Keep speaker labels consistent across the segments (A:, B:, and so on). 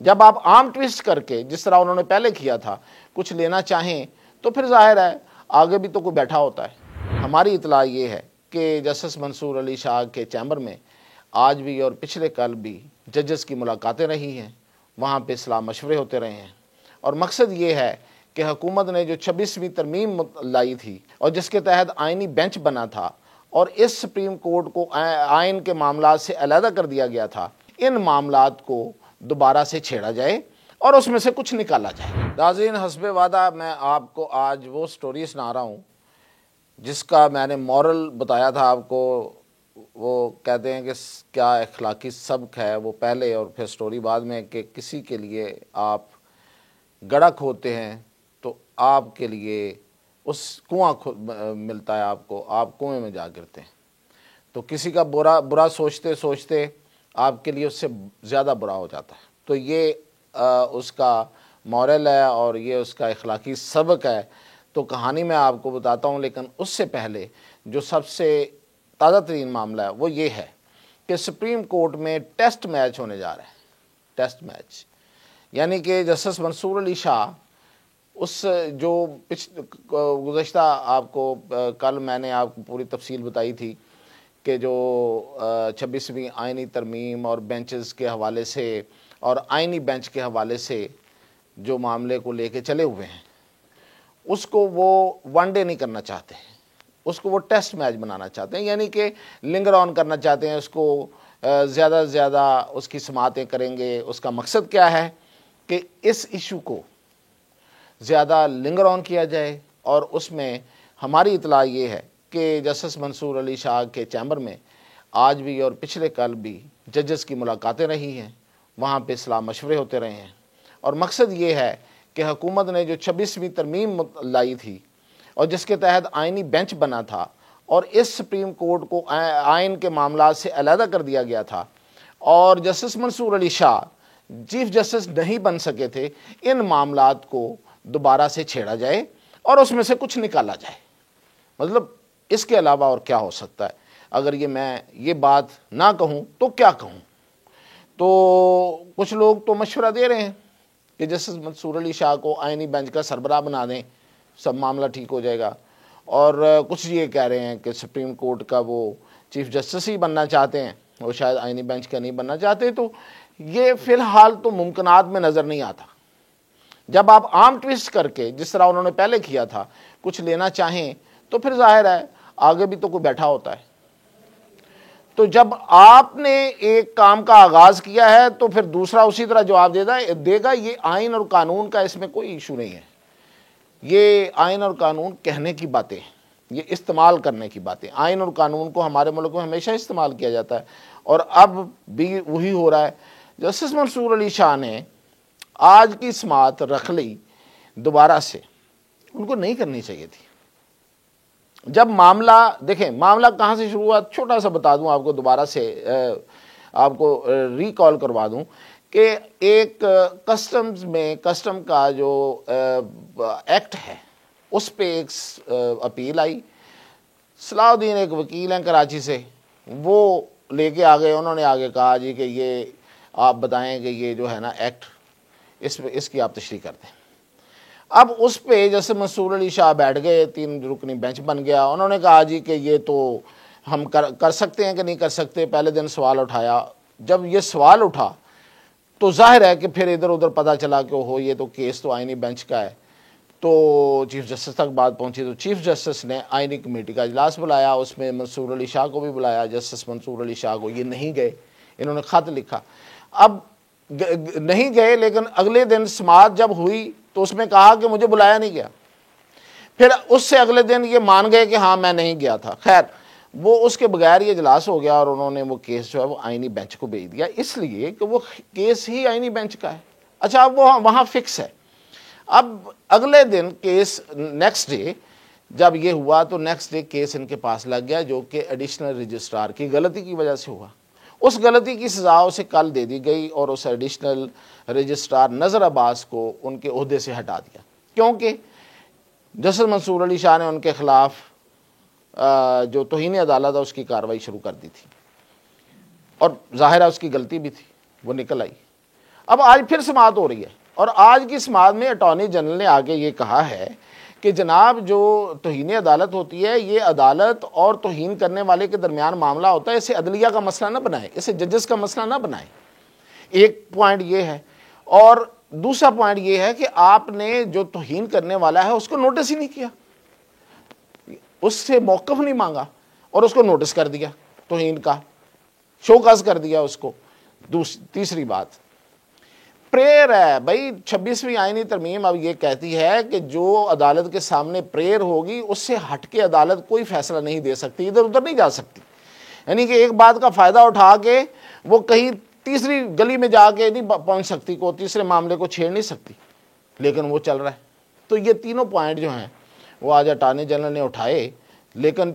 A: جب آپ عام ٹویسٹ کر کے جس طرح انہوں نے پہلے کیا تھا کچھ لینا چاہیں تو پھر ظاہر ہے آگے بھی تو کوئی بیٹھا ہوتا ہے۔ ہماری اطلاع یہ ہے کہ جسٹس منصور علی شاہ کے چیمبر میں آج بھی اور پچھلے کل بھی ججز کی ملاقاتیں رہی ہیں، وہاں پہ اصلاح مشورے ہوتے رہے ہیں، اور مقصد یہ ہے کہ حکومت نے جو 26ویں ترمیم لائی تھی اور جس کے تحت آئینی بینچ بنا تھا اور اس سپریم کورٹ کو آئین کے معاملات سے علیحدہ کر دیا گیا تھا، ان معاملات کو دوبارہ سے چھیڑا جائے اور اس میں سے کچھ نکالا جائے۔ ناظرین، حسب وعدہ میں آپ کو آج وہ سٹوری سنا رہا ہوں جس کا میں نے مورل بتایا تھا آپ کو، وہ کہتے ہیں کہ کیا اخلاقی سبق ہے، وہ پہلے اور پھر سٹوری بعد میں، کہ کسی کے لیے آپ گڑھا کھودتے ہیں تو آپ کے لیے اس کنواں ملتا ہے، آپ کنویں میں جا گرتے ہیں، تو کسی کا برا سوچتے سوچتے آپ کے لیے اس سے زیادہ برا ہو جاتا ہے۔ تو یہ اس کا مورل ہے اور یہ اس کا اخلاقی سبق ہے۔ تو کہانی میں آپ کو بتاتا ہوں، لیکن اس سے پہلے جو سب سے تازہ ترین معاملہ ہے وہ یہ ہے کہ سپریم کورٹ میں ٹیسٹ میچ ہونے جا رہا ہے۔ ٹیسٹ میچ یعنی کہ جسٹس منصور علی شاہ اس جو گزشتہ آپ کو کل میں نے آپ کو پوری تفصیل بتائی تھی کہ جو 26ویں آئینی ترمیم اور بینچز کے حوالے سے اور آئینی بینچ کے حوالے سے جو معاملے کو لے کے چلے ہوئے ہیں، اس کو وہ ون ڈے نہیں کرنا چاہتے، اس کو وہ ٹیسٹ میچ بنانا چاہتے ہیں، یعنی کہ لنگر آن کرنا چاہتے ہیں، اس کو زیادہ سے زیادہ اس کی سماعتیں کریں گے۔ اس کا مقصد کیا ہے کہ اس ایشو کو زیادہ لنگر آن کیا جائے، اور اس میں ہماری اطلاع یہ ہے کہ جسٹس منصور علی شاہ کے چیمبر میں آج بھی اور پچھلے کل بھی ججز کی ملاقاتیں رہی ہیں، وہاں پہ اصلاح مشورے ہوتے رہے ہیں، اور مقصد یہ ہے کہ حکومت نے جو 26ویں ترمیم لائی تھی اور جس کے تحت آئینی بینچ بنا تھا اور اس سپریم کورٹ کو آئین کے معاملات سے علیحدہ کر دیا گیا تھا، اور جسٹس منصور علی شاہ چیف جسٹس نہیں بن سکے تھے، ان معاملات کو دوبارہ سے چھیڑا جائے اور اس میں سے کچھ نکالا جائے۔ مطلب اس کے علاوہ اور کیا ہو سکتا ہے؟ اگر میں یہ بات نہ کہوں تو کیا کہوں؟ تو کچھ لوگ تو مشورہ دے رہے ہیں کہ جسٹس منصور علی شاہ کو آئینی بینچ کا سربراہ بنا دیں، سب معاملہ ٹھیک ہو جائے گا، اور کچھ یہ کہہ رہے ہیں کہ سپریم کورٹ کا وہ چیف جسٹس ہی بننا چاہتے ہیں، وہ شاید آئینی بینچ کا نہیں بننا چاہتے۔ تو یہ فی الحال تو ممکنات میں نظر نہیں آتا۔ جب آپ عام ٹویسٹ کر کے جس طرح انہوں نے پہلے کیا تھا کچھ لینا چاہیں تو پھر ظاہر ہے آگے بھی تو کوئی بیٹھا ہوتا ہے۔ تو جب آپ نے ایک کام کا آغاز کیا ہے تو پھر دوسرا اسی طرح جواب دے گا۔ یہ آئین اور قانون کا اس میں کوئی ایشو نہیں ہے، یہ آئین اور قانون کہنے کی باتیں ہیں، یہ استعمال کرنے کی باتیں۔ آئین اور قانون کو ہمارے ملک میں ہمیشہ استعمال کیا جاتا ہے، اور اب بھی وہی ہو رہا ہے۔ جسٹس منصور علی شاہ نے آج کی سماعت رکھ لی دوبارہ سے، ان کو نہیں کرنی چاہیے تھی۔ جب معاملہ دیکھیں، معاملہ کہاں سے شروع ہوا، چھوٹا سا بتا دوں آپ کو، دوبارہ سے آپ کو ریکال کروا دوں کہ ایک کسٹم کا جو ایکٹ ہے اس پہ ایک اپیل آئی۔ صلاح الدین ایک وکیل ہیں کراچی سے، وہ لے کے آگئے، انہوں نے آگے کہا جی کہ یہ آپ بتائیں کہ یہ جو ہے نا ایکٹ، اس کی آپ تشریح کر دیں۔ اب اس پہ جیسے منصور علی شاہ بیٹھ گئے، 3 رکنی بینچ بن گیا، انہوں نے کہا جی کہ یہ تو ہم کر سکتے ہیں کہ نہیں کر سکتے۔ پہلے دن سوال اٹھایا، جب یہ سوال اٹھا تو ظاہر ہے کہ پھر ادھر ادھر پتہ چلا کہ یہ تو کیس تو آئینی بینچ کا ہے، تو چیف جسٹس تک بات پہنچی، تو چیف جسٹس نے آئینی کمیٹی کا اجلاس بلایا، اس میں منصور علی شاہ کو بھی بلایا۔ جسٹس منصور علی شاہ کو یہ نہیں گئے، انہوں نے خط لکھا، اب نہیں گئے، لیکن اگلے دن سماعت جب ہوئی تو اس میں کہا کہ مجھے بلایا نہیں گیا۔ پھر اس سے اگلے دن یہ مان گئے کہ ہاں میں نہیں گیا تھا۔ خیر، وہ اس کے بغیر یہ اجلاس ہو گیا اور انہوں نے وہ کیس جو ہے وہ آئینی بینچ کو بھیج دیا، اس لیے کہ وہ کیس ہی آئینی بینچ کا ہے۔ اچھا، اب وہ وہاں فکس ہے۔ اب اگلے دن کیس، نیکسٹ ڈے جب یہ ہوا تو نیکسٹ ڈے کیس ان کے پاس لگ گیا، جو کہ ایڈیشنل رجسٹرار کی غلطی کی وجہ سے ہوا۔ اس غلطی کی سزا اسے کل دے دی گئی اور اس ایڈیشنل رجسٹرار نذر عباس کو ان کے عہدے سے ہٹا دیا، کیونکہ جسٹس منصور علی شاہ نے ان کے خلاف جو توہین عدالت ہے اس کی کارروائی شروع کر دی تھی، اور ظاہر ہے اس کی غلطی بھی تھی، وہ نکل آئی۔ اب آج پھر سماعت ہو رہی ہے، اور آج کی سماعت میں اٹارنی جنرل نے آگے یہ کہا ہے کہ جناب جو توہین عدالت ہوتی ہے یہ عدالت اور توہین کرنے والے کے درمیان معاملہ ہوتا ہے، اسے عدلیہ کا مسئلہ نہ بنائے، اسے ججز کا مسئلہ نہ بنائے۔ ایک پوائنٹ یہ ہے، اور دوسرا پوائنٹ یہ ہے کہ آپ نے جو توہین کرنے والا ہے اس کو نوٹس ہی نہیں کیا، اس سے موقف نہیں مانگا اور اس کو نوٹس کر دیا، توہین کا شوکاز کر دیا اس کو۔ تیسری بات پریئر ہے بھائی، 26ویں آئینی ترمیم اب یہ کہتی ہے کہ جو عدالت کے سامنے پریئر ہوگی اس سے ہٹ کے عدالت کوئی فیصلہ نہیں دے سکتی، ادھر ادھر نہیں جا سکتی، یعنی کہ ایک بات کا فائدہ اٹھا کے وہ کہیں تیسری گلی میں جا کے نہیں پہنچ سکتی، کو تیسرے معاملے کو چھیڑ نہیں سکتی، لیکن وہ چل رہا ہے۔ تو یہ تینوں پوائنٹ جو ہیں وہ آج اٹارنی جنرل نے اٹھائے، لیکن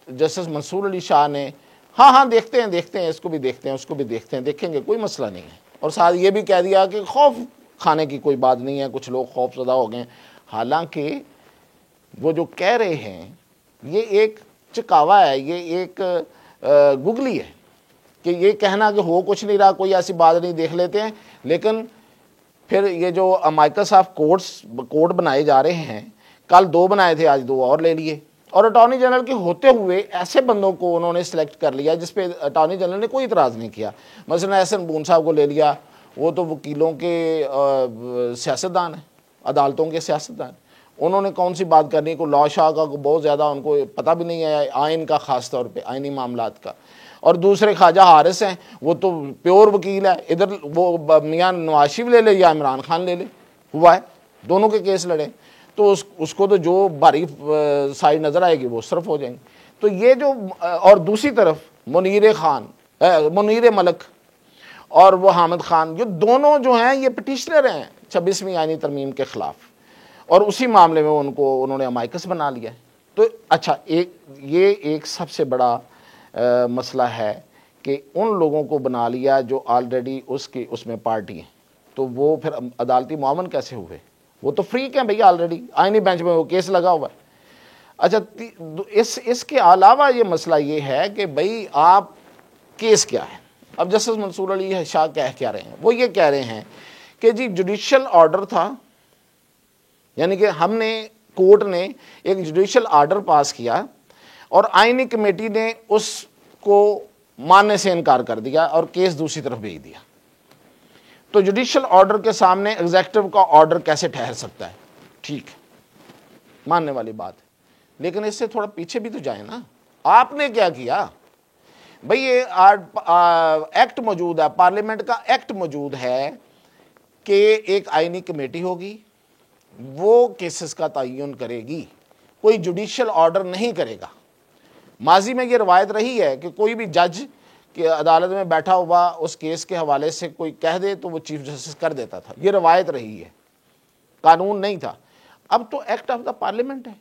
A: جسٹس منصور علی شاہ نے ہاں دیکھتے ہیں اس کو بھی دیکھتے ہیں اس کو بھی دیکھتے ہیں، دیکھیں گے کوئی مسئلہ نہیں ہے، اور ساتھ یہ بھی کہہ دیا کہ خوف کھانے کی کوئی بات نہیں ہے، کچھ لوگ خوف زدہ ہو گئے ہیں، حالانکہ وہ جو کہہ رہے ہیں یہ ایک چکاوا ہے، یہ ایک گگلی ہے کہ یہ کہنا کہ ہو کچھ نہیں رہا، کوئی ایسی بات نہیں، دیکھ لیتے ہیں، لیکن پھر یہ جو امائکس آف کوڈ بنائے جا رہے ہیں، کل 2 بنائے تھے، آج 2 اور لے لیے، اور اٹارنی جنرل کے ہوتے ہوئے ایسے بندوں کو انہوں نے سلیکٹ کر لیا جس پہ اٹارنی جنرل نے کوئی اعتراض نہیں کیا۔ مثلا احسن بون صاحب کو لے لیا، وہ تو وکیلوں کے سیاستدان ہیں، عدالتوں کے سیاستدان، انہوں نے کون سی بات کرنی، کو لا شاہ کا بہت زیادہ ان کو پتہ بھی نہیں ہے، آئین کا خاص طور پہ آئینی معاملات کا۔ اور دوسرے خواجہ حارث ہیں، وہ تو پیور وکیل ہے، ادھر وہ میاں نواز شریف لے لے یا عمران خان لے لے، ہوا ہے دونوں کے کیس لڑے، تو اس کو تو جو بھاری سائڈ نظر آئے گی وہ صرف ہو جائیں گے۔ تو یہ جو، اور دوسری طرف منیر ملک اور وہ حامد خان، یہ دونوں جو ہیں یہ پٹیشنر ہیں 26ویں آئینی ترمیم کے خلاف، اور اسی معاملے میں انہوں نے امائکس بنا لیا ہے۔ تو اچھا، یہ ایک سب سے بڑا مسئلہ ہے کہ ان لوگوں کو بنا لیا جو آلریڈی اس میں پارٹی ہیں، تو وہ پھر عدالتی معاون کیسے ہوئے؟ وہ تو فریق ہیں بھئی، آلریڈی آئینی بینچ میں وہ کیس لگا ہوا ہے۔ اچھا، اس کے علاوہ یہ مسئلہ یہ ہے کہ بھئی آپ کیس کیا ہے؟ اب جسٹس منصور علی شاہ کیا رہے ہیں؟ وہ یہ کہہ رہے ہیں کہ جی جوڈیشل آرڈر تھا، یعنی کہ ہم نے، کورٹ نے ایک جوڈیشل آرڈر پاس کیا اور آئینی کمیٹی نے اس کو ماننے سے انکار کر دیا اور کیس دوسری طرف بھیج دیا، تو جوڈیشل آرڈر کے سامنے ایگزیکٹو کا آرڈر کیسے ٹھہر سکتا ہے؟ ٹھیک ہے، ماننے والی بات ہے، لیکن اس سے تھوڑا پیچھے بھی تو جائیں نا، آپ نے کیا کیا بھئی؟ یہ ایکٹ موجود ہے، پارلیمنٹ کا ایکٹ موجود ہے کہ ایک آئینی کمیٹی ہوگی، وہ کیسز کا تعین کرے گی، کوئی جوڈیشل آرڈر نہیں کرے گا۔ ماضی میں یہ روایت رہی ہے کہ کوئی بھی جج کہ عدالت میں بیٹھا ہوا اس کیس کے حوالے سے کوئی کہہ دے تو وہ چیف جسٹس کر دیتا تھا، یہ روایت رہی ہے، قانون نہیں تھا۔ اب تو ایکٹ آف دا پارلیمنٹ ہے،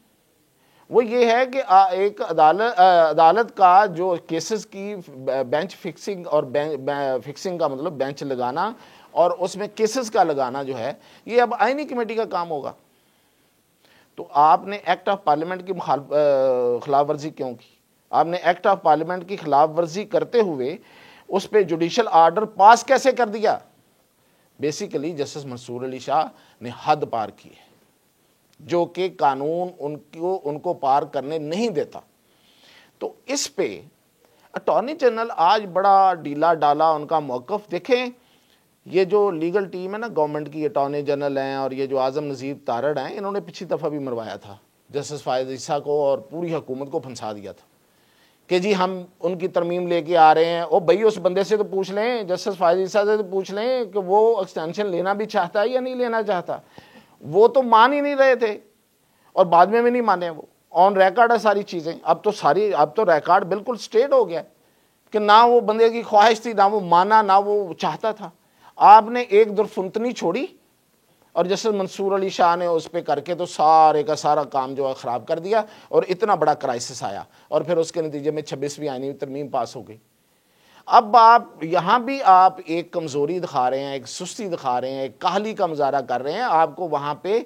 A: وہ یہ ہے کہ ایک عدالت کا جو کیسز کی بینچ فکسنگ، اور فکسنگ کا مطلب بینچ لگانا، اور اس میں کیسز کا لگانا جو ہے، یہ اب آئینی کمیٹی کا کام ہوگا۔ تو آپ نے ایکٹ آف پارلیمنٹ کی خلاف ورزی کیوں کی؟ آپ نے ایکٹ آف پارلیمنٹ کی خلاف ورزی کرتے ہوئے اس پہ جوڈیشل آرڈر پاس کیسے کر دیا؟ بیسیکلی جسٹس منصور علی شاہ نے حد پار کی ہے، جو کہ قانون ان کو پار کرنے نہیں دیتا۔ تو اس پہ اٹارنی جنرل آج بڑا ڈیلا ڈالا ان کا موقف۔ دیکھیں، یہ جو لیگل ٹیم ہے نا گورنمنٹ کی، اٹارنی جنرل ہیں اور یہ جو اعظم نذیر تارڑ ہیں، انہوں نے پچھلی دفعہ بھی مروایا تھا جسٹس فائز عیسیٰ کو اور پوری حکومت کو پھنسا دیا تھا کہ جی ہم ان کی ترمیم لے کے آ رہے ہیں۔ او بھائی، اس بندے سے تو پوچھ لیں، جسٹس فائز عیسیٰ سے تو پوچھ لیں کہ وہ ایکسٹینشن لینا بھی چاہتا ہے یا نہیں لینا چاہتا۔ وہ تو مان ہی نہیں رہے تھے، اور بعد میں بھی نہیں مانے، وہ آن ریکارڈ ہے ساری چیزیں۔ اب تو ریکارڈ بالکل سٹریٹ ہو گیا کہ نہ وہ بندے کی خواہش تھی، نہ وہ مانا، نہ وہ چاہتا تھا۔ آپ نے ایک درفنتنی چھوڑی اور جسٹس منصور علی شاہ نے اس پہ کر کے تو سارے کا سارا کام جو ہے خراب کر دیا، اور اتنا بڑا کرائسس آیا، اور پھر اس کے نتیجے میں 26ویں آئینی ترمیم پاس ہو گئی۔ اب آپ یہاں بھی آپ ایک کمزوری دکھا رہے ہیں، ایک سستی دکھا رہے ہیں، ایک کاہلی کا مظاہرہ کر رہے ہیں۔ آپ کو وہاں پہ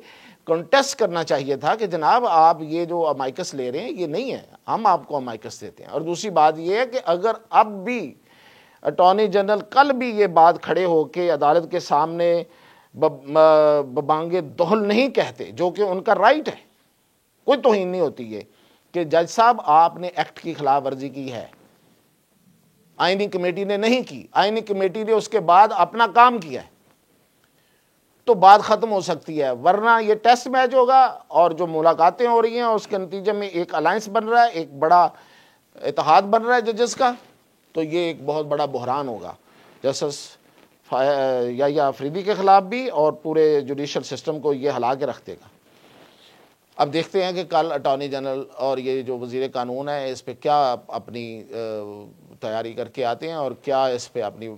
A: کنٹیسٹ کرنا چاہیے تھا کہ جناب آپ یہ جو امائکس لے رہے ہیں یہ نہیں ہے، ہم آپ کو امائکس دیتے ہیں۔ اور دوسری بات یہ ہے کہ اگر اب بھی اٹارنی جنرل کل بھی یہ بات کھڑے ہو کے عدالت کے سامنے ببانگے دہل نہیں کہتے، جو کہ ان کا رائٹ ہے، کوئی توہین نہیں ہوتی ہے کہ جج صاحب آپ نے ایکٹ کی خلاف ورزی کی ہے، آئینی کمیٹی نے نہیں کی، آئینی کمیٹی نے اس کے بعد اپنا کام کیا ہے تو بات ختم ہو سکتی ہے، ورنہ یہ ٹیسٹ میچ ہوگا اور جو ملاقاتیں ہو رہی ہیں اس کے نتیجے میں ایک الائنس بن رہا ہے، ایک بڑا اتحاد بن رہا ہے ججز کا، تو یہ ایک بہت بڑا بحران ہوگا جسٹس یا آفریدی کے خلاف بھی، اور پورے جوڈیشل سسٹم کو یہ ہلا کے رکھ دے گا۔ اب دیکھتے ہیں کہ کل اٹارنی جنرل اور یہ جو وزیر قانون ہے اس پہ کیا اپنی تیاری کر کے آتے ہیں اور کیا اس پہ اپنی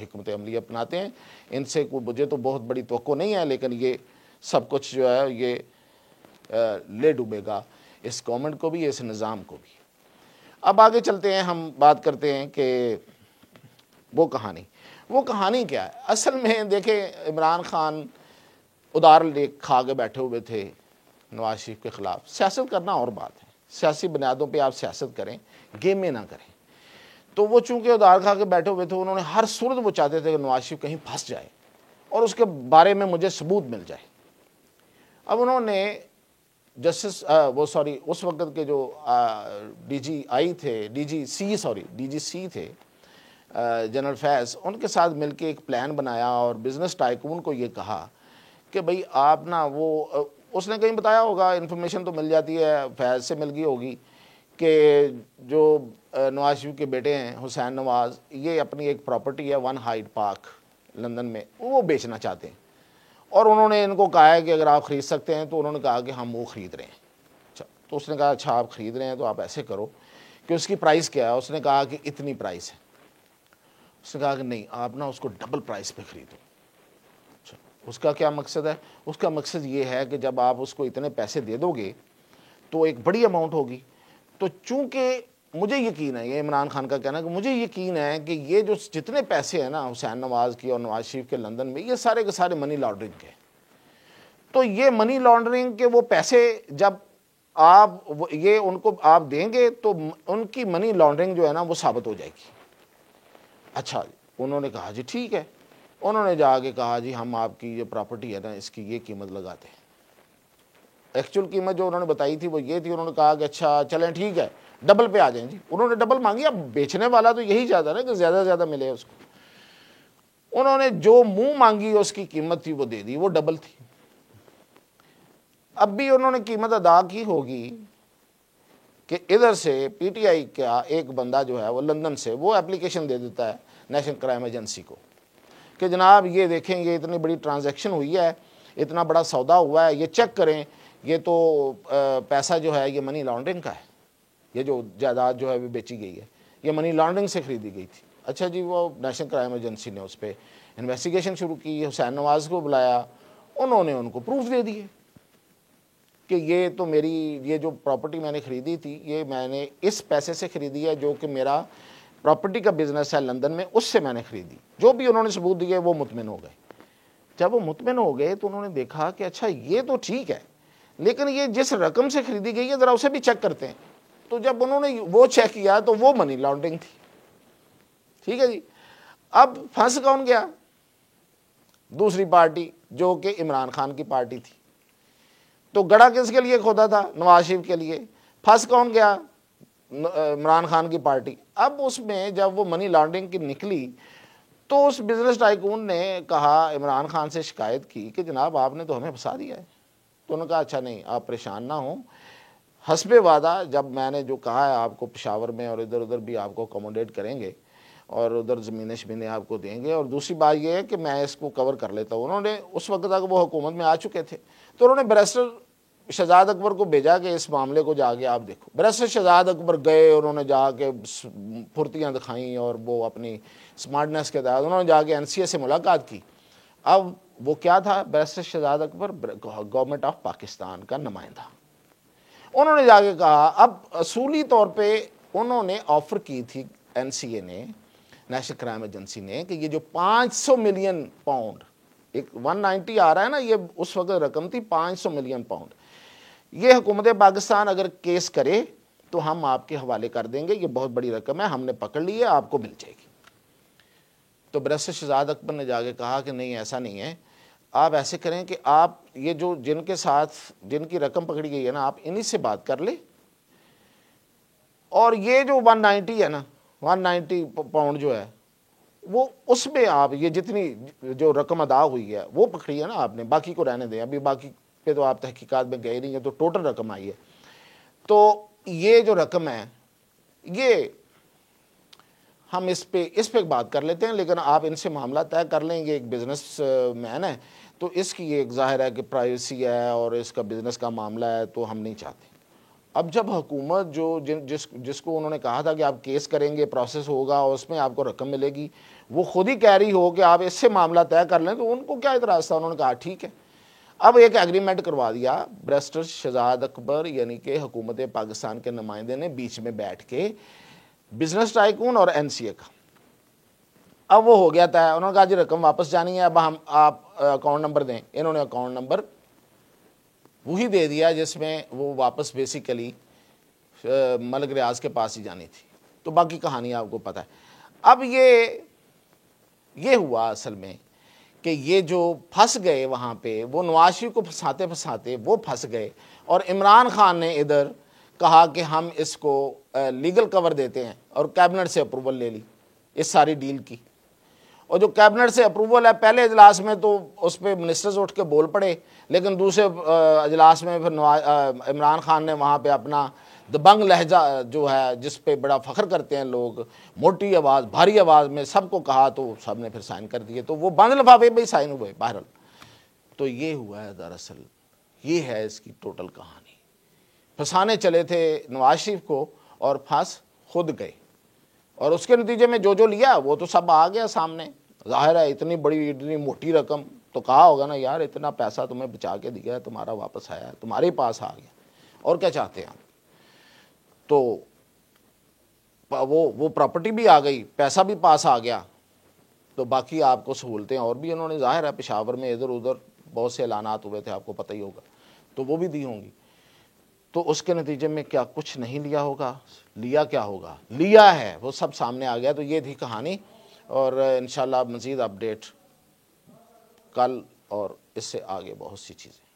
A: حکمت عملی اپناتے ہیں۔ ان سے مجھے تو بہت بڑی توقع نہیں ہے، لیکن یہ سب کچھ جو ہے یہ لے ڈوبے گا اس گورنمنٹ کو بھی، اس نظام کو بھی۔ اب آگے چلتے ہیں، ہم بات کرتے ہیں کہ وہ کہانی کیا ہے۔ اصل میں دیکھیں، عمران خان ادار لیک کھا کے بیٹھے ہوئے تھے نواز شریف کے خلاف۔ سیاست کرنا اور بات ہے، سیاسی بنیادوں پہ آپ سیاست کریں، گیم میں نہ کریں۔ تو وہ چونکہ ادار کھا کے بیٹھے ہوئے تھے، انہوں نے ہر صورت وہ چاہتے تھے کہ نواز شریف کہیں پھنس جائے اور اس کے بارے میں مجھے ثبوت مل جائے۔ اب انہوں نے اس وقت کے جو ڈی جی سی تھے جنرل فیض، ان کے ساتھ مل کے ایک پلان بنایا اور بزنس ٹائکون کو یہ کہا کہ بھئی آپ نا اس نے کہیں بتایا ہوگا، انفارمیشن تو مل جاتی ہے، فیض سے مل گئی ہوگی کہ جو نواز شریف کے بیٹے ہیں حسین نواز، یہ اپنی ایک پراپرٹی ہے 1 ہائیڈ پارک لندن میں، وہ بیچنا چاہتے ہیں، اور انہوں نے ان کو کہا ہے کہ اگر آپ خرید سکتے ہیں، تو انہوں نے کہا کہ ہم وہ خرید رہے ہیں۔ اچھا، تو اس نے کہا اچھا آپ خرید رہے ہیں تو آپ ایسے کرو کہ اس کی پرائس کیا ہے؟ اس نے کہا کہ اتنی پرائس ہے۔ اس نے کہا کہ نہیں، آپ نا اس کو ڈبل پرائس پہ خریدو۔ اچھا، اس کا کیا مقصد ہے؟ اس کا مقصد یہ ہے کہ جب آپ اس کو اتنے پیسے دے دو گے تو ایک بڑی اماؤنٹ ہوگی، تو چونکہ مجھے یقین ہے، یہ عمران خان کا کہنا ہے کہ مجھے یقین ہے کہ یہ جو جتنے پیسے ہیں نا حسین نواز کی اور نواز شریف کے لندن میں، یہ سارے کے سارے منی لانڈرنگ کے، تو یہ منی لانڈرنگ کے وہ پیسے جب آپ یہ ان کو آپ دیں گے تو ان کی منی لانڈرنگ جو ہے نا وہ ثابت ہو جائے گی۔ اچھا، انہوں نے کہا جی ٹھیک ہے، انہوں نے جا کے کہا جی ہم آپ کی یہ پراپرٹی ہے نا اس کی یہ قیمت لگاتے ہیں۔ ایکچوئل قیمت جو انہوں نے بتائی تھی وہ یہ تھی، انہوں نے کہا کہ اچھا چلیں ٹھیک ہے ڈبل پہ آ جائیں جی۔ انہوں نے ڈبل مانگی، اب بیچنے والا تو یہی چاہتا نا کہ زیادہ سے زیادہ ملے اس کو۔ انہوں نے جو منہ مانگی اس کی قیمت تھی وہ دے دی، وہ ڈبل تھی۔ اب بھی انہوں نے قیمت ادا کی ہوگی کہ ادھر سے پی ٹی آئی کا ایک بندہ جو ہے وہ لندن سے وہ اپلیکیشن دے دیتا ہے نیشنل کرائم ایجنسی کو کہ جناب یہ دیکھیں یہ اتنی بڑی ٹرانزیکشن ہوئی ہے، اتنا بڑا سودا ہوا ہے، یہ چیک کریں، یہ تو پیسہ جو ہے یہ منی لانڈرنگ کا ہے، یہ جو جائیداد جو ہے وہ بیچی گئی ہے یہ منی لانڈرنگ سے خریدی گئی تھی۔ اچھا جی، وہ نیشنل کرائم ایجنسی نے اس پہ انویسٹیگیشن شروع کی، حسین نواز کو بلایا، انہوں نے ان کو پروف دے دیے کہ یہ تو میری یہ جو پراپرٹی میں نے خریدی تھی یہ میں نے اس پیسے سے خریدی ہے جو کہ میرا پراپرٹی کا بزنس ہے لندن میں، اس سے میں نے خریدی۔ جو بھی انہوں نے ثبوت دیے وہ مطمئن ہو گئے۔ جب وہ مطمئن ہو گئے تو انہوں نے دیکھا کہ اچھا یہ تو ٹھیک ہے، لیکن یہ جس رقم سے خریدی گئی ہے ذرا اسے بھی چیک کرتے ہیں۔ تو جب انہوں نے وہ چیک کیا تو وہ منی لانڈرنگ تھی۔ ٹھیک ہے جی، اب پھنس کون گیا؟ دوسری پارٹی جو کہ عمران خان کی پارٹی تھی۔ تو گڑا کس کے لیے کھودا تھا؟ نواز شریف کے لیے۔ پھنس کون گیا؟ عمران خان کی پارٹی۔ اب اس میں جب وہ منی لانڈرنگ کی نکلی تو اس بزنس ٹائکون نے کہا، عمران خان سے شکایت کی کہ جناب آپ نے تو ہمیں پھنسا دیا ہے۔ تو انہوں نے کہا اچھا نہیں، آپ پریشان نہ ہوں، حسب وعدہ جب میں نے جو کہا ہے آپ کو پشاور میں اور ادھر ادھر بھی آپ کو اکوموڈیٹ کریں گے اور ادھر زمینیں شمینیں آپ کو دیں گے، اور دوسری بات یہ ہے کہ میں اس کو کور کر لیتا ہوں۔ انہوں نے اس وقت تک وہ حکومت میں آ چکے تھے تو انہوں نے بیرسٹر شہزاد اکبر کو بھیجا کہ اس معاملے کو جا کے آپ دیکھو۔ بیرسٹر شہزاد اکبر گئے، انہوں نے جا کے پھرتیاں دکھائیں اور وہ اپنی سمارٹنیس کے تحت انہوں نے جا کے این سی اے سے ملاقات کی۔ اب وہ کیا تھا؟ Barrister Shahzad Akbar government of Pakistan کا نمائندہ۔ انہوں نے جا کے کہا، اب اصولی طور پہ انہوں نے آفر کی تھی این سی اے نے، نیشنل کرائم ایجنسی نے، کہ یہ جو 500 ملین پاؤنڈ، ایک 190 آ رہا ہے نا، یہ اس وقت رقم تھی 500 ملین پاؤنڈ، یہ حکومت پاکستان اگر کیس کرے تو ہم آپ کے حوالے کر دیں گے، یہ بہت بڑی رقم ہے، ہم نے پکڑ لی ہے، آپ کو مل جائے گی۔ تو بیرسٹر شہزاد اکبر نے جا کے کہا کہ نہیں ایسا نہیں ہے، آپ ایسے کریں کہ آپ یہ جو جن کے ساتھ جن کی رقم پکڑی گئی ہے نا، آپ انہی سے بات کر لیں، اور یہ جو 190 ہے نا، 190 پاؤنڈ جو ہے وہ اس میں آپ یہ جتنی جو رقم ادا ہوئی ہے وہ پکڑی ہے نا آپ نے، باقی کو رہنے دیں، ابھی باقی پہ تو آپ تحقیقات میں گئے نہیں ہیں، تو ٹوٹل رقم آئی ہے. تو یہ جو رقم ہے یہ ہم اس پہ بات کر لیتے ہیں، لیکن آپ ان سے معاملہ طے کر لیں گے. ایک بزنس مین ہے تو اس کی ایک ظاہر ہے کہ پرائیویسی ہے اور اس کا بزنس کا معاملہ ہے، تو ہم نہیں چاہتے. اب جب حکومت جو جس کو انہوں نے کہا تھا کہ آپ کیس کریں گے، پروسیس ہوگا اور اس میں آپ کو رقم ملے گی، وہ خود ہی کہہ رہی ہو کہ آپ اس سے معاملہ طے کر لیں، تو ان کو کیا اعتراض تھا؟ انہوں نے کہا ٹھیک ہے. اب ایک ایگریمنٹ کروا دیا بیرسٹر شہزاد اکبر یعنی کہ حکومت پاکستان کے نمائندے نے بیچ میں بیٹھ کے بزنس ٹائکون اور این سی اے کا. اب وہ ہو گیا تھا، انہوں نے کہا جی رقم واپس جانی ہے، اب آپ اکاؤنٹ نمبر دیں. انہوں نے اکاؤنٹ نمبر وہی دے دیا جس میں وہ واپس بیسیکلی ملک ریاض کے پاس ہی جانی تھی. تو باقی کہانی آپ کو پتہ ہے. اب یہ ہوا اصل میں کہ یہ جو پھنس گئے وہاں پہ، وہ نواز شریف کو پھنساتے وہ پھنس گئے، اور عمران خان نے ادھر کہا کہ ہم اس کو لیگل کور دیتے ہیں، اور کیبنٹ سے اپروول لے لی اس ساری ڈیل کی. اور جو کیبنٹ سے اپروول ہے، پہلے اجلاس میں تو اس پہ منسٹرز اٹھ کے بول پڑے، لیکن دوسرے اجلاس میں پھر عمران خان نے وہاں پہ اپنا دبنگ لہجہ جو ہے جس پہ بڑا فخر کرتے ہیں لوگ، موٹی آواز بھاری آواز میں سب کو کہا، تو سب نے پھر سائن کر دیے، تو وہ بند لفافے پہ ہی سائن ہوئے بہرحال. تو یہ ہوا ہے دراصل، یہ ہے اس کی ٹوٹل کہانی. پھنسانے چلے تھے نواز شریف کو اور پھنس خود گئے، اور اس کے نتیجے میں جو لیا وہ تو سب آ گیا سامنے. ظاہر ہے اتنی بڑی اتنی موٹی رقم تو کہا ہوگا نا یار اتنا پیسہ تمہیں بچا کے دیا ہے، تمہارا واپس آیا ہے، تمہارے پاس آ گیا، اور کیا چاہتے ہیں. تو وہ پراپرٹی بھی آ گئی، پیسہ بھی پاس آ گیا، تو باقی آپ کو سہولتیں اور بھی انہوں نے ظاہر ہے پشاور میں ادھر ادھر بہت سے اعلانات ہوئے تھے، آپ کو پتہ ہی ہوگا، تو وہ بھی دی ہوں گی. تو اس کے نتیجے میں کیا کچھ نہیں لیا ہوگا؟ لیا کیا ہوگا؟ لیا ہے وہ سب سامنے آ گیا. تو یہ تھی کہانی، اور انشاءاللہ مزید اپڈیٹ کل اور اس سے آگے بہت سی چیزیں.